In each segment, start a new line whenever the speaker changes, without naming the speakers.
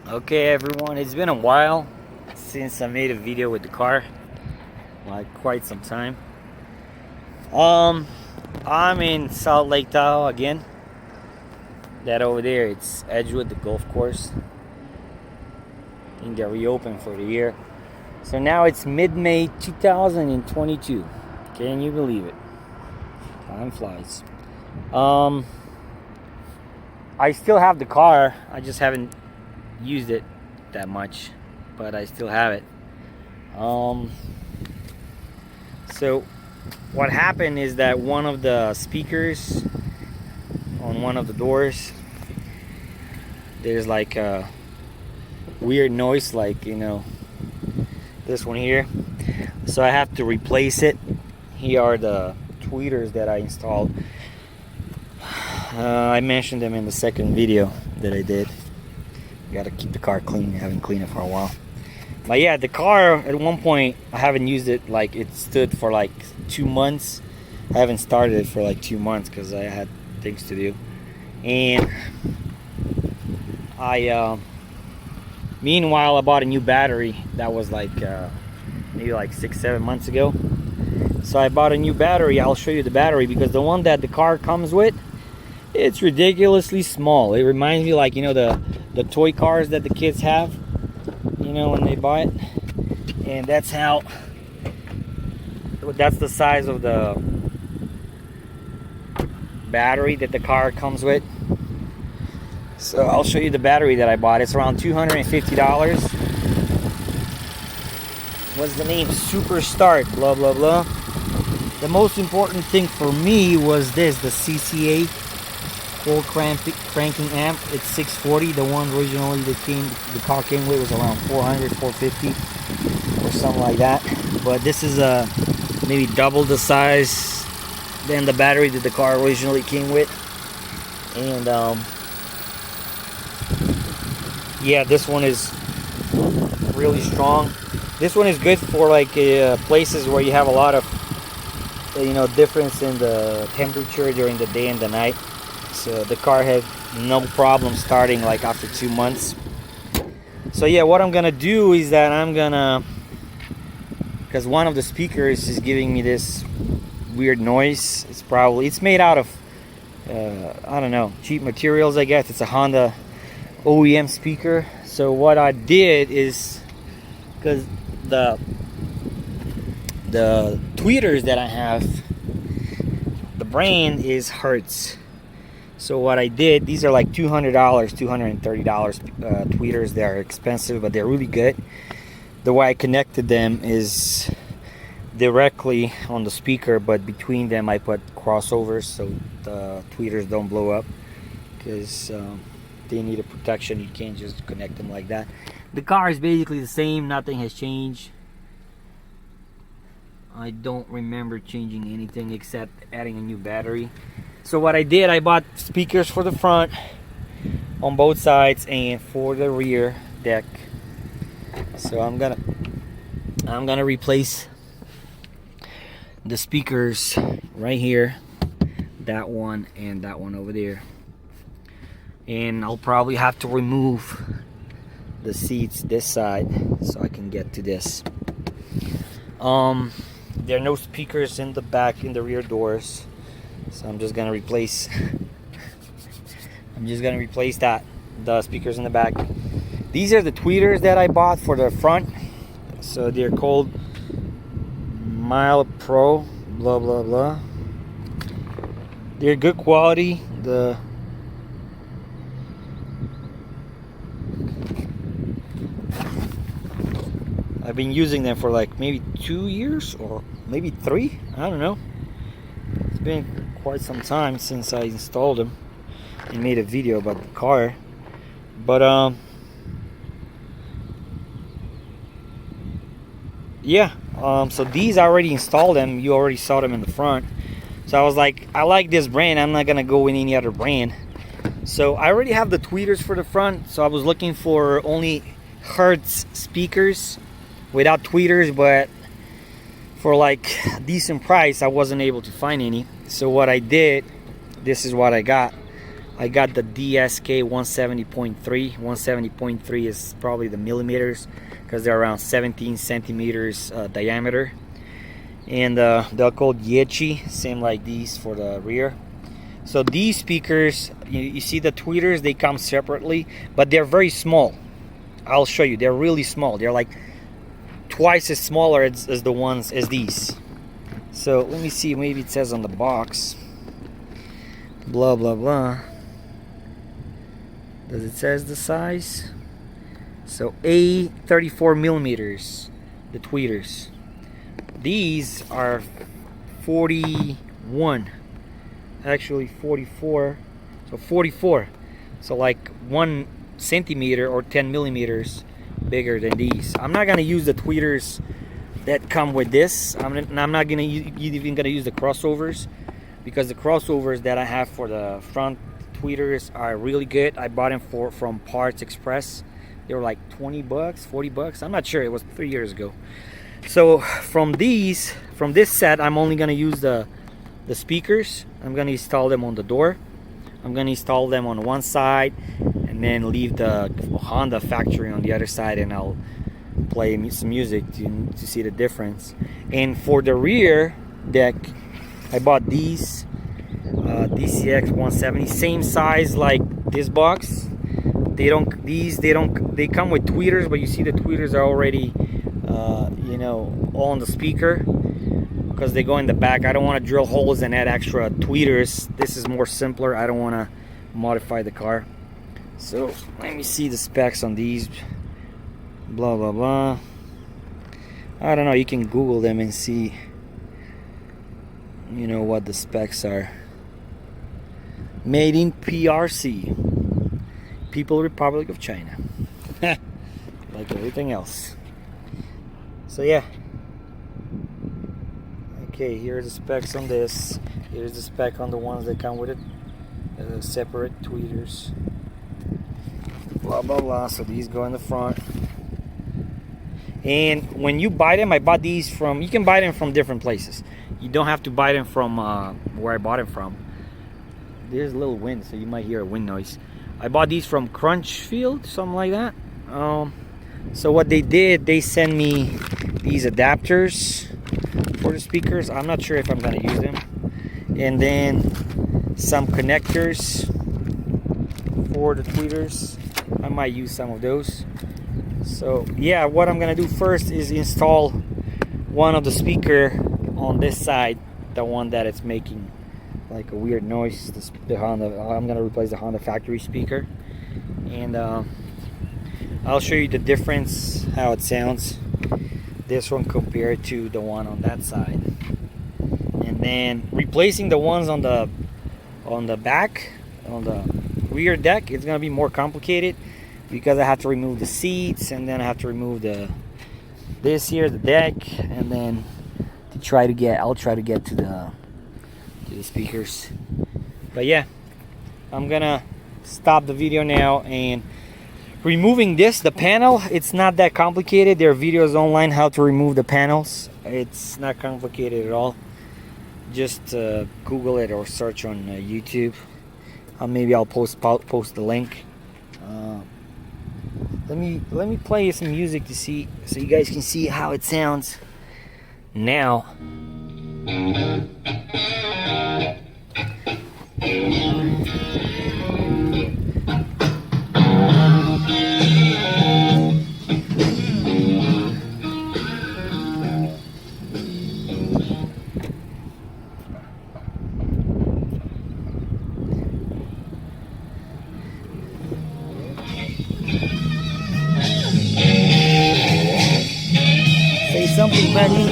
Okay everyone, it's been a while since I made a video with the car, like quite some time. I'm in Salt Lake Tahoe again. That over there, it's Edgewood, the golf course. I think they reopened for the year. So now it's mid-May 2022. Can you believe it? Time flies. I still have the car. I just haven't used it that much, but I still have it. So what happened is that one of the speakers on one of the doors, there's like a weird noise, like, you know, this one here. So I have to replace it. Here are the tweeters that I installed. I mentioned them in the second video that I did. Gotta keep the car clean. I haven't cleaned it for a while. But yeah, the car at one point, I haven't used it. Like, it stood for like 2 months. I haven't started it for like 2 months because I had things to do. And meanwhile, I bought a new battery. That was like maybe like 6-7 months ago. So I bought a new battery. I'll show you the battery, because the one that the car comes with, it's ridiculously small. It reminds me, like, you know, the toy cars that the kids have, you know, when they buy it. And that's the size of the battery that the car comes with. So I'll show you the battery that I bought. It's around $250. What's the name? Super Start, blah blah blah. The most important thing for me was this, the CCA full cranking amp. It's 640. The one originally the car came with was around 400, 450 or something like that. But this is maybe double the size than the battery that the car originally came with. And yeah, this one is really strong. This one is good for like places where you have a lot of difference in the temperature during the day and the night. So the car had no problem starting like after 2 months. So yeah, what I'm gonna do is that because one of the speakers is giving me this weird noise. It's made out of I don't know, cheap materials, I guess. It's a Honda OEM speaker. So what I did is, because the tweeters that I have, the brand is Hertz. So what I did, these are like $200, $230 tweeters. They're expensive, but they're really good. The way I connected them is directly on the speaker, but between them I put crossovers so the tweeters don't blow up, because they need a protection. You can't just connect them like that. The car is basically the same. Nothing has changed. I don't remember changing anything except adding a new battery. So what I did, I bought speakers for the front on both sides and for the rear deck. So I'm gonna replace the speakers right here, that one and that one over there. And I'll probably have to remove the seats this side so I can get to this. There are no speakers in the back, in the rear doors, so I'm just gonna replace that, the speakers in the back. These are the tweeters that I bought for the front. So they're called Mile Pro, blah blah blah. They're good quality. I've been using them for like maybe 2 years or maybe 3. I don't know. It's been quite some time since I installed them and made a video about the car. But yeah. So these I already installed them. You already saw them in the front. So I was like, I like this brand. I'm not gonna go with any other brand. So I already have the tweeters for the front. So I was looking for only Hertz speakers without tweeters, but for like a decent price I wasn't able to find any. So what I did, this is what I got. I got the DSK 170.3. 170.3 is probably the millimeters because they're around 17 centimeters diameter. And they're called Yechi, same like these for the rear. So these speakers, you see the tweeters, they come separately, but they're very small. I'll show you, they're really small. They're like twice as smaller as the ones as these. So let me see, maybe it says on the box, blah blah blah. Does it says the size? So A 34 millimeters, the tweeters. These are 41, actually 44. So 44. So like 1 centimeter or 10 millimeters bigger than these. I'm not gonna use the tweeters that come with this. I'm not gonna even gonna use the crossovers, because the crossovers that I have for the front tweeters are really good. I bought them from Parts Express. They were like 20 bucks, 40 bucks. I'm not sure, it was 3 years ago. So from this set, I'm only gonna use the speakers. I'm gonna install them on the door. I'm gonna install them on one side and then leave the Honda factory on the other side, and I'll play some music to see the difference. And for the rear deck, I bought these DCX 170, same size like this box. They come with tweeters, but you see the tweeters are already you know, all on the speaker because they go in the back. I don't want to drill holes and add extra tweeters. This is more simpler. I don't want to modify the car. So let me see the specs on these. Blah blah blah. I don't know, you can Google them and see, you know, what the specs are. Made in PRC, People Republic of China. Like everything else. So yeah. Okay, here's the specs on this. Here's the spec on the ones that come with it. Separate tweeters. Blah blah blah. So these go in the front. And when you buy them, I bought these from, you can buy them from different places. You don't have to buy them from where I bought them from. There's a little wind, so you might hear a wind noise. I bought these from Crunchfield, something like that. So what they did, they sent me these adapters for the speakers. I'm not sure if I'm gonna use them. And then some connectors for the tweeters. I might use some of those. So yeah, what I'm gonna do first is install one of the speaker on this side, the one that it's making like a weird noise. The Honda, I'm gonna replace the Honda factory speaker, and I'll show you the difference, how it sounds, this one compared to the one on that side. And then replacing the ones on the back, on the rear deck, it's gonna be more complicated because I have to remove the seats, and then I have to remove this here, the deck, and then I'll try to get to the speakers. But yeah, I'm gonna stop the video now. And removing the panel, it's not that complicated. There are videos online how to remove the panels. It's not complicated at all. Just Google it or search on YouTube. Maybe I'll post the link. Let me play some music to see, so you guys can see how it sounds now. Say something, buddy.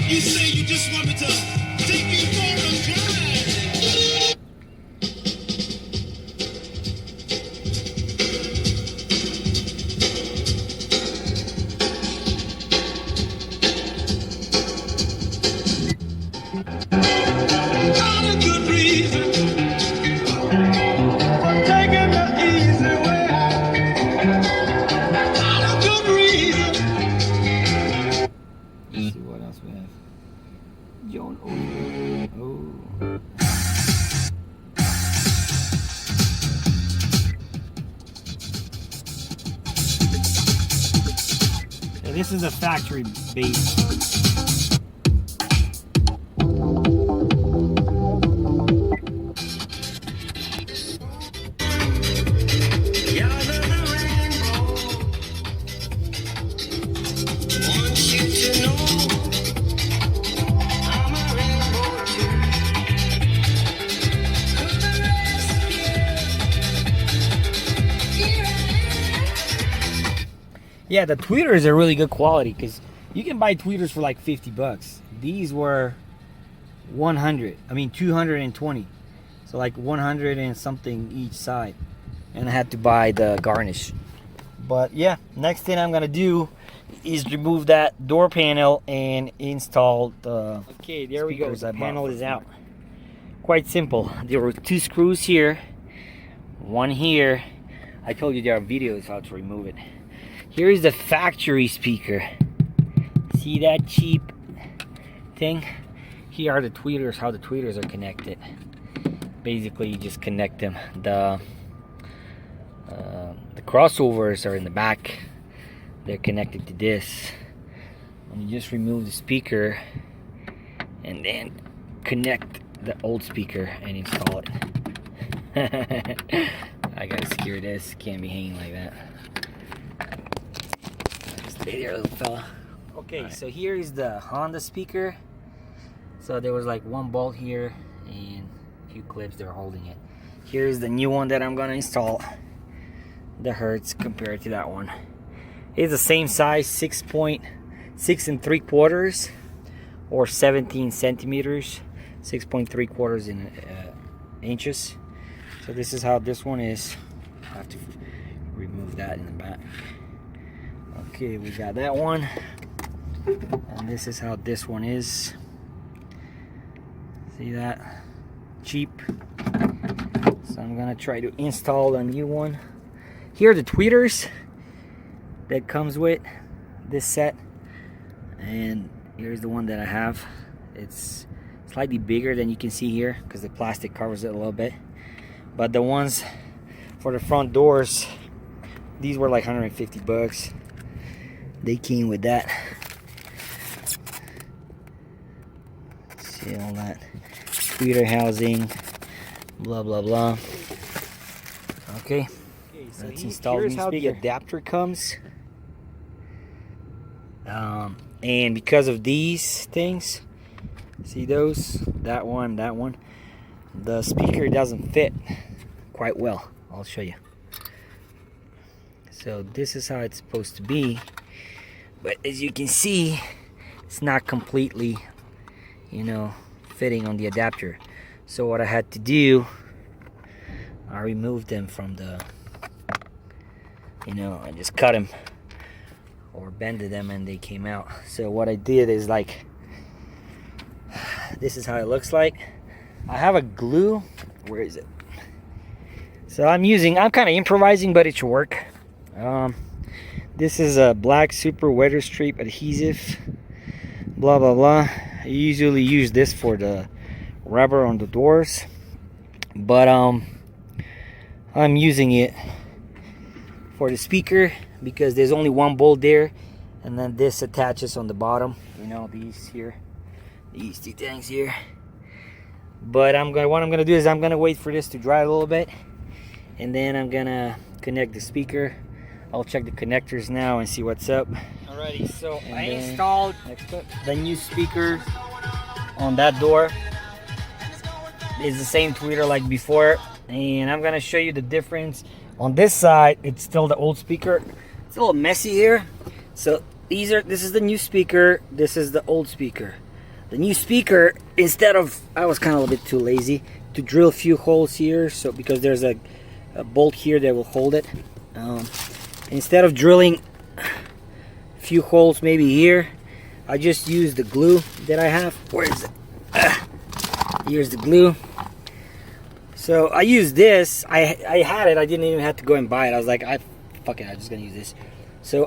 You say you just want me to take you for a drive. Not a good reason for taking the easy way out. Not a good reason.
Let's see what else we have. John Oliver. Oh. Yeah, this is a factory base. Yeah, the tweeters are really good quality because you can buy tweeters for like 50 bucks. These were 220. So like 100 and something each side. And I had to buy the garnish. But yeah, next thing I'm gonna do is remove that door panel and install the okay, there we go. The panel is out. Quite simple. There were 2 screws here, 1 here. I told you there are videos how to remove it. Here is the factory speaker. See that cheap thing? Here are the tweeters, how the tweeters are connected. Basically, you just connect them. The crossovers are in the back. They're connected to this. And you just remove the speaker and then connect the old speaker and install it. I gotta secure this. Can't be hanging like that. Stay there, little fella. Okay, right. So here is the Honda speaker. So there was like 1 bolt here and a few clips that are holding it. Here's the new one that I'm gonna install. The Hertz compared to that one. It's the same size, 6.6 3/4 or 17 centimeters, 6.75 in inches. So this is how this one is. I have to remove that in the back. Okay, we got that one, and this is how this one is. See that? Cheap. So I'm gonna try to install a new one. Here are the tweeters that comes with this set, and here's the one that I have. It's slightly bigger than you can see here because the plastic covers it a little bit, but the ones for the front doors, these were like 150 bucks. They came with that. See all that tweeter housing, blah blah blah. Okay, so let's install. Here's how the adapter comes. And because of these things, see those, that one, the speaker doesn't fit quite well. I'll show you. So this is how it's supposed to be, but as you can see, it's not completely, fitting on the adapter. So what I had to do, I removed them from the, I just cut them or bended them and they came out. So what I did is like, this is how it looks like. I have a glue. Where is it? So I'm kind of improvising, but it should work. This is a black super weather strip adhesive, blah blah blah. I usually use this for the rubber on the doors, but I'm using it for the speaker because there's only 1 bolt there, and then this attaches on the bottom, these 2 things here. But what I'm gonna do is I'm gonna wait for this to dry a little bit, and then I'm gonna connect the speaker. I'll check the connectors now and see what's up. Alrighty, so I installed the new speaker on that door. It's the same tweeter like before, and I'm gonna show you the difference. On this side, it's still the old speaker. It's a little messy here. So this is the new speaker. This is the old speaker. The new speaker, instead of, I was kind of a little bit too lazy to drill a few holes here, so because there's a bolt here that will hold it. Instead of drilling a few holes maybe here, I just use the glue that I have. Where is it? Here's the glue. So I used this. I had it. I didn't even have to go and buy it. I was like, fuck it. I'm just gonna use this. So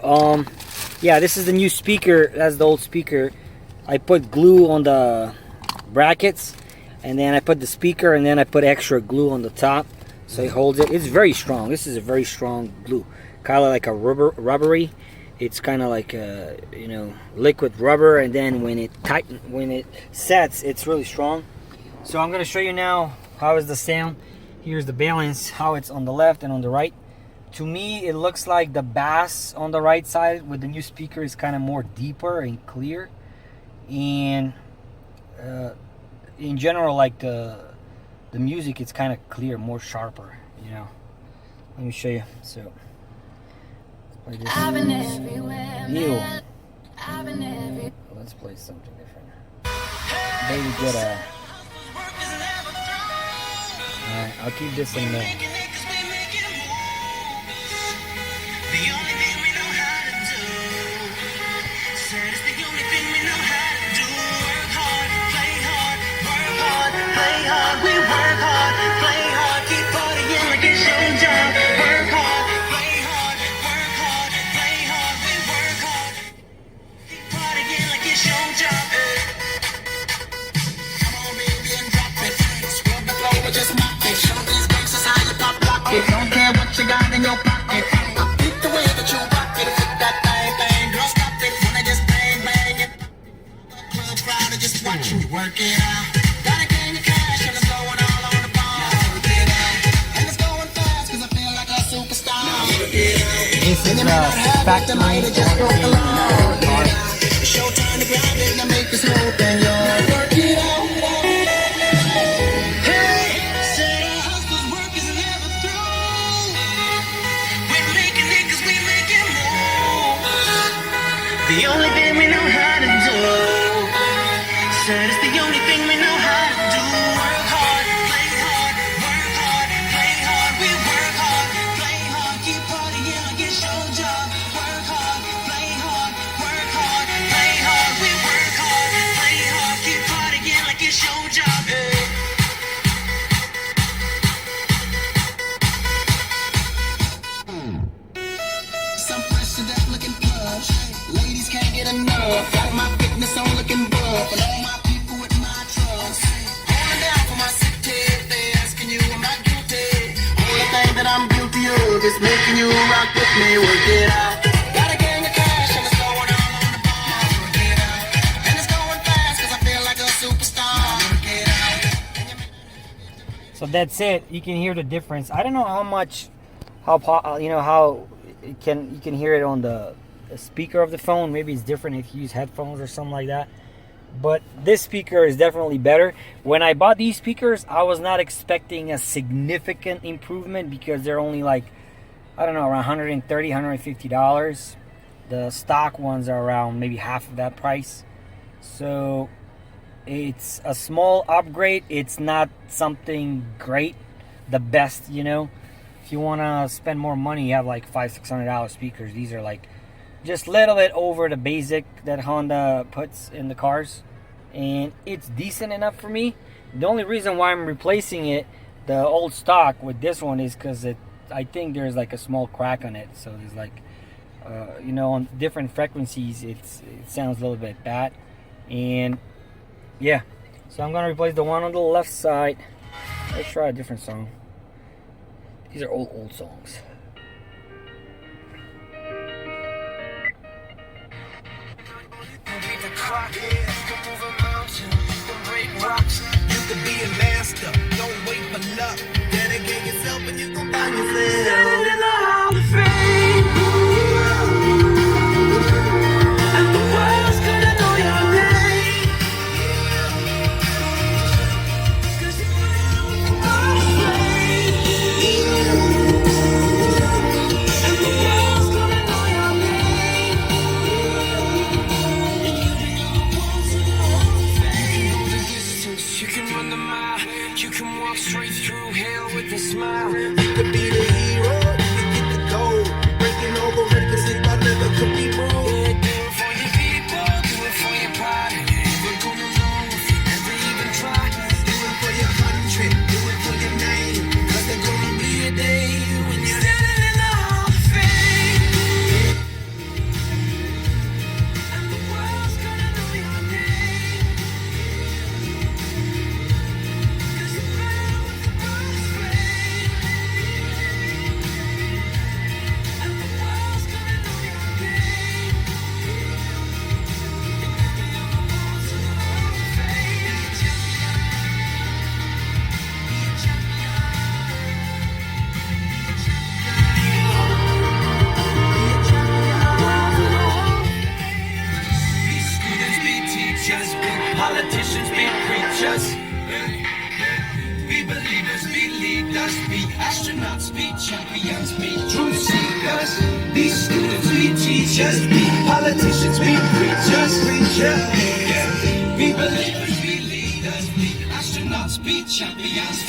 yeah, this is the new speaker. That's the old speaker. I put glue on the brackets, and then I put the speaker, and then I put extra glue on the top, so it holds it. It's very strong. This is a very strong glue, kind of like a rubbery. It's kind of like you know, liquid rubber, and then when it sets, it's really strong. So I'm gonna show you now how is the sound. Here's the balance, how it's on the left and on the right. To me, it looks like the bass on the right side with the new speaker is kind of more deeper and clear, and in general, like the music, it's kind of clear, more sharper, you know. Let me show you. So play this. Ew. Let's play something different. Maybe get a. Alright, I'll keep this in there.
Don't care what you got in your pocket. I beat the way that you rock it. Hit that bang bang, girl, stop it. Wanna just bang bang it. Club crowd and just watch you work it out. Gotta gain your cash and it's going all on the ball. Work it out. And it's going fast 'cause I feel like a superstar. Work it out.
This is factory.
It's your turn to grab it and make this whole thing yours. Work it out. The only thing we know how to do. Said it's the only thing we know how to do. Work hard, play hard, work hard, play hard. We work hard, play hard. Keep partying like it's your job. Work hard, play hard, work hard, play hard. We work hard, play hard. Keep partying like it's your job. Some person that's looking plush. Ladies can't get enough. Got my fitness on looking buff. And all my people with my trust. Going down for my city. They asking you, am I guilty? Only thing that I'm guilty of is making you rock with me. Work it out. Got a gang of cash and it's going all on the ball. Work it out. And it's going fast 'cause I feel like a superstar. Work it out.
So that's it. You can hear the difference. I don't know how much, you know, how you can hear it on the speaker of the phone. Maybe it's different if you use headphones or something like that, but this speaker is definitely better. When I bought these speakers, I was not expecting a significant improvement because they're only like, I don't know, around $130, $150. The stock ones are around maybe half of that price, so it's a small upgrade. It's not something great, the best, you know. If you want to spend more money, you have like $500-$600 speakers. These are like just a little bit over the basic that Honda puts in the cars, and it's decent enough for me. The only reason why I'm replacing it, the old stock, with this one is because I think there's like a small crack on it. So there's like, you know, on different frequencies, it sounds a little bit bad. And yeah, so I'm gonna replace the one on the left side. Let's try a different song. These are old songs.
You could be a master, don't wait for luck. Dedicate yourself and you gon' find yourself. Standing in the Hall of Fame. And the world's gonna know your name. 'Cause you're Hall of Fame. And the world's gonna know your name. And you You can run the mile, you can walk straight through hell with a smile. You could be the hero, you can get the gold. Breaking over records that I never could be moved. Do it for your people, do it for your pride. Never gonna know if you never even try. Do it be astronauts, be champions, be truth seekers, be students, be teachers, be politicians, be preachers, yeah. Be believers, be leaders, be astronauts, be champions.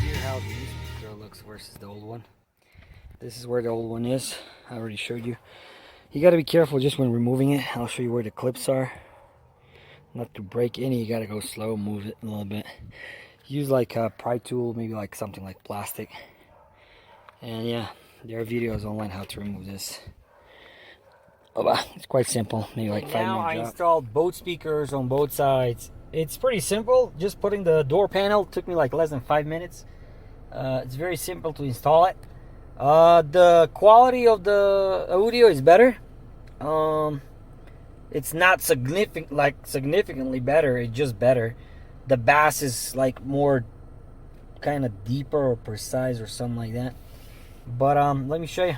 Here's how the new speaker looks versus the old one. This is where the old one is. I already showed you. You got to be careful just when removing it. I'll show you where the clips are. Not to break any, you got to go slow, move it a little bit. Use like a pry tool, maybe like something like plastic. And yeah, there are videos online how to remove this. Oh, wow, it's quite simple. Maybe like 5 minutes. Now I installed both speakers on both sides. It's pretty simple. Just putting the door panel took me like less than 5 minutes. It's very simple to install it. The quality of the audio is better. It's not significantly better. It's just better. The bass is like more kind of deeper or precise or something like that. But let me show you.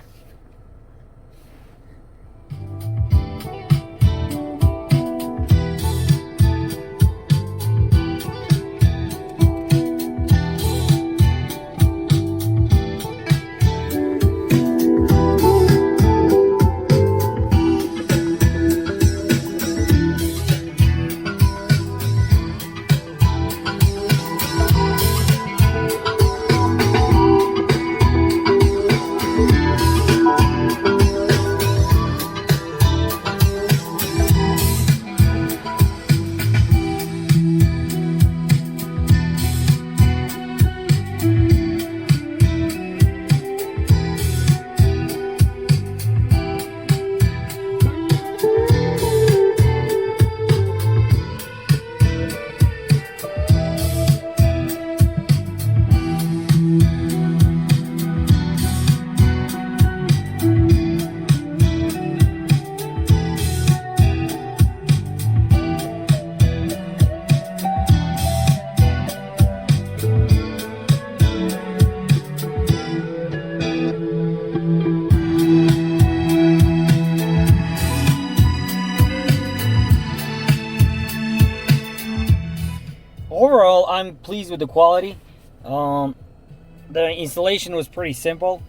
Overall, I'm pleased with the quality. The installation was pretty simple.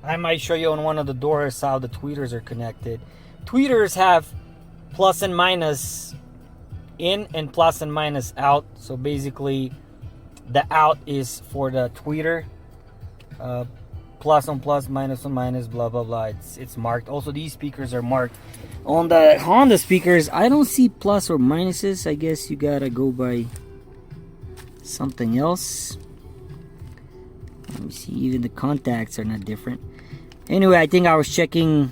I might show you on one of the doors how the tweeters are connected. Tweeters have plus and minus in and plus and minus out. So basically, the out is for the tweeter. Plus on plus, minus on minus, blah blah blah. It's marked. Also, these speakers are marked. On the Honda speakers, I don't see plus or minuses. I guess you gotta go by something else. Let me see. Even the contacts are not different. Anyway, I think I was checking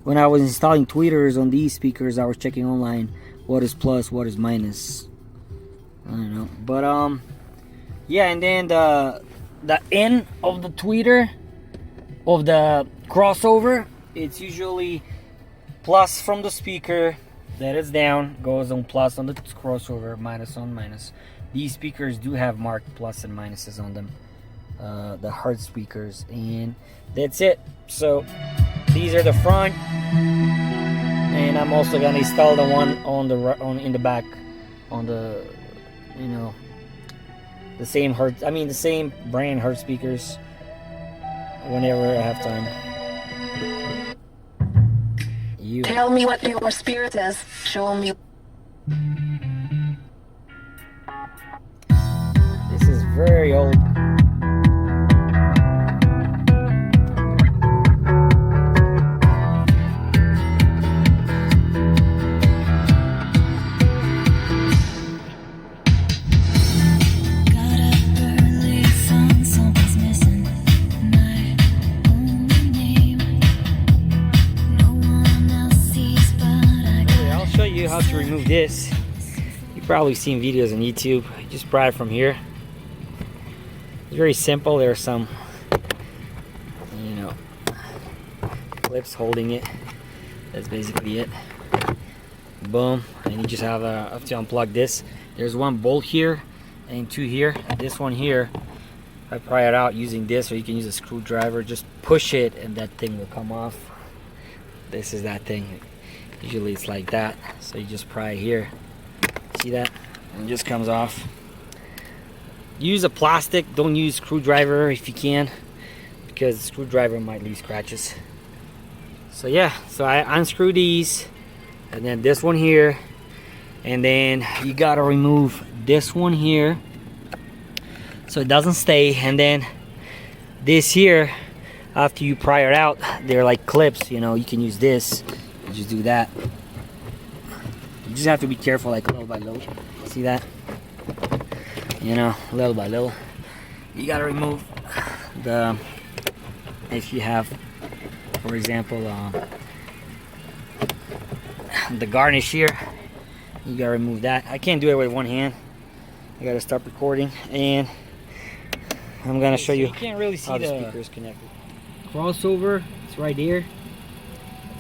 when I was installing tweeters on these speakers. I was checking online what is plus, what is minus. I don't know, but yeah. And then the end of the tweeter of the crossover, it's usually plus from the speaker that is down, goes on plus on the crossover, minus on minus. These speakers do have marked plus and minuses on them, the hard speakers, and that's it. So these are the front, and I'm also gonna install the one in the back, on the, you know, the same the same brand hard speakers, whenever I have time.
Tell me what your spirit is. Show me.
This is very old. How to remove this. You've probably seen videos on YouTube. Just pry it from here. It's very simple. There are some, you know, clips holding it. That's basically it. Boom. And you just have to unplug this. There's one bolt here and two here. This one here, I pry it out using this, or you can use a screwdriver. Just push it and that thing will come off. This is that thing. Usually it's like that, so you just pry here. See that? And it just comes off. use a plastic. Don't use screwdriver if you can, because the screwdriver might leave scratches. So yeah, so I unscrew these, and then this one here, and then you gotta remove this one here so it doesn't stay. And then this here, after you pry it out, they're like clips, you know. You can use this, you just do that. You just have to be careful, like little by little. See that? You know, little by little. You gotta remove the, if you have, for example, the garnish here, you gotta remove that. I can't do it with one hand. I gotta stop recording, and I'm gonna show you. You can't really see how the speaker is connected. Crossover, it's right here.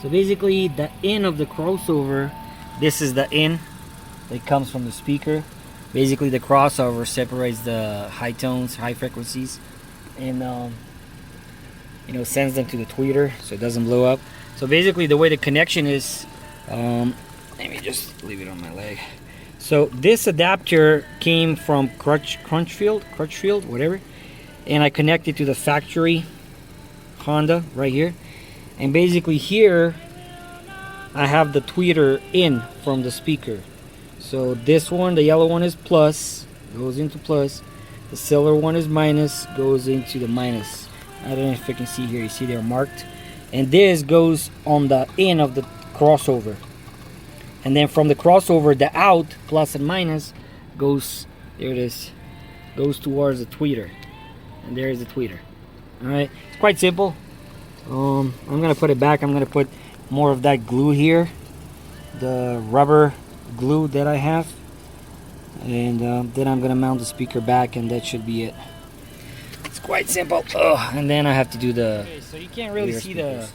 So basically, the in of the crossover, this is the in that comes from the speaker. Basically, the crossover separates the high tones, high frequencies, and you know, sends them to the tweeter so it doesn't blow up. So basically, the way the connection is, let me just leave it on my leg. So this adapter came from Crutchfield, whatever, and I connected to the factory Honda right here. And basically here I have the tweeter in from the speaker. So this one, the yellow one, is plus, goes into plus. The silver one is minus, goes into the minus. I don't know if you can see here. You see they're marked. And this goes on the in of the crossover. And then from the crossover, the out, plus and minus, goes, there it is, goes towards the tweeter. And there's the tweeter. Alright, it's quite simple. I'm going to put it back. I'm going to put more of that glue here. The rubber glue that I have. And then I'm going to mount the speaker back, and that should be it. It's quite simple. Oh, and then I have to do the... Okay, so you can't really see speakers.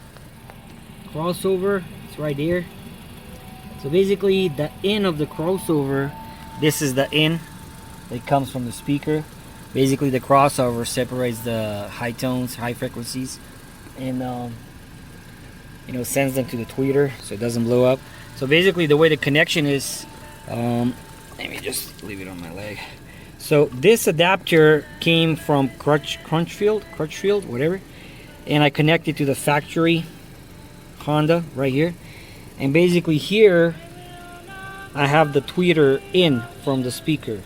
The crossover. It's right here. So basically, the in of the crossover, this is the in that comes from the speaker. Basically, the crossover separates the high tones, high frequencies, and you know, sends them to the tweeter so it doesn't blow up. So basically, the way the connection is, let me just leave it on my leg. So this adapter came from Crutchfield, whatever, and I connected to the factory Honda right here. And basically here I have the tweeter in from the speaker.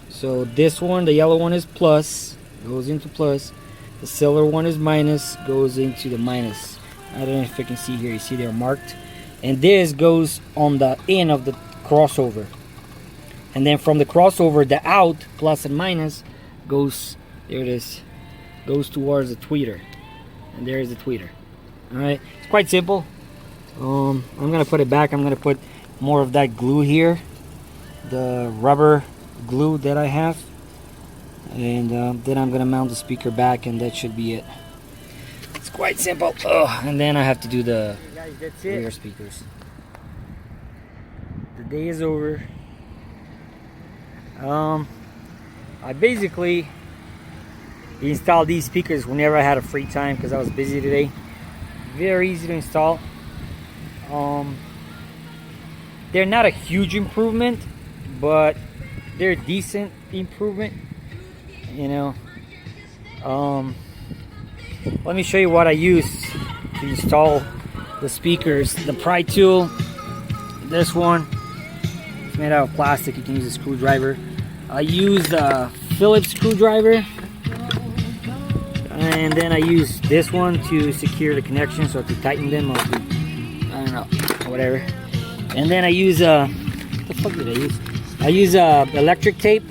So this one, the yellow one, is plus, goes into plus. The silver one is minus, goes into the minus. I don't know if you can see here. You see they're marked. And this goes on the in of the crossover. And then from the crossover, the out, plus and minus, goes, there it is, goes towards the tweeter. And there's the tweeter. Alright, it's quite simple. I'm going to put it back. I'm going to put more of that glue here. The rubber glue that I have. And then I'm going to mount the speaker back, and that should be it. It's quite simple. Oh, and then I have to do the rear speakers. The day is over. I basically installed these speakers whenever I had a free time because I was busy today. Very easy to install. They're not a huge improvement, but they're a decent improvement, you know. Let me show you what I use to install the speakers. The pry tool, this one, it's made out of plastic. You can use a screwdriver. I use the Phillips screwdriver, and then I use this one to secure the connection, so to tighten them, or to, I don't know, whatever. And then I use what the fuck did I use? I use electric tape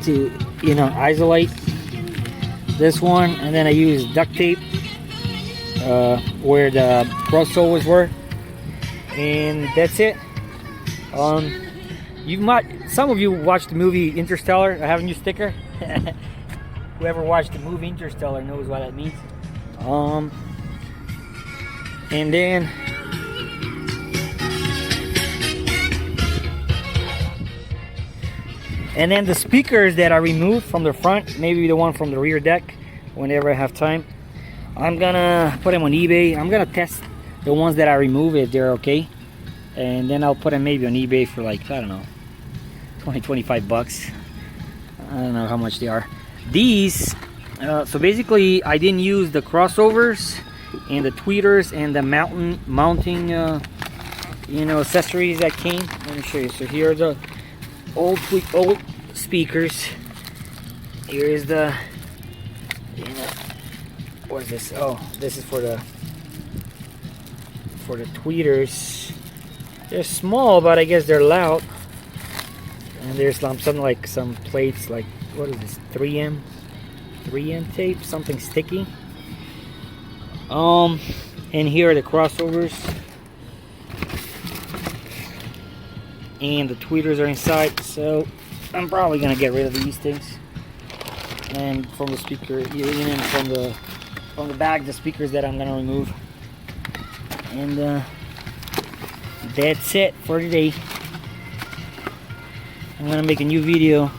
to, you know, isolate this one, and then I use duct tape where the crossovers were, and that's it. Some of you watched the movie Interstellar. I have a new sticker. Whoever watched the movie Interstellar knows what that means. And then the speakers that I removed from the front, maybe the one from the rear deck, whenever I have time, I'm gonna put them on eBay. I'm gonna test the ones that I remove if they're okay, and then I'll put them maybe on eBay for, like, I don't know, 20-25 bucks. I don't know how much they are. These, so basically I didn't use the crossovers and the tweeters and the mounting you know, accessories that came. Let me show you. So here are the old speakers. Here is the, you know, what is this? Oh, this is for the tweeters. They're small, but I guess they're loud. And there's something like some plates, like, what is this, 3M tape, something sticky. And here are the crossovers, and the tweeters are inside. So I'm probably gonna get rid of these things. And from the speaker, even from the back, the speakers that I'm gonna remove. And that's it for today. I'm gonna make a new video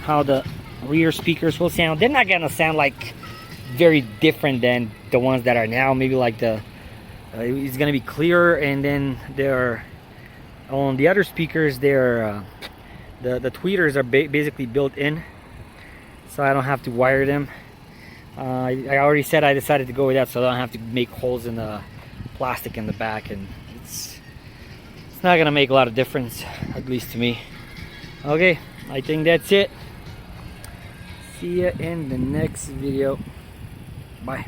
how the rear speakers will sound. They're not gonna sound like very different than the ones that are now. Maybe like the it's gonna be clearer, and then they're on the other speakers. They're the tweeters are basically built in, so I don't have to wire them. I already said I decided to go with that, so I don't have to make holes in the plastic in the back, and it's not gonna make a lot of difference, at least to me. Okay, I think that's it. See ya in the next video. Bye.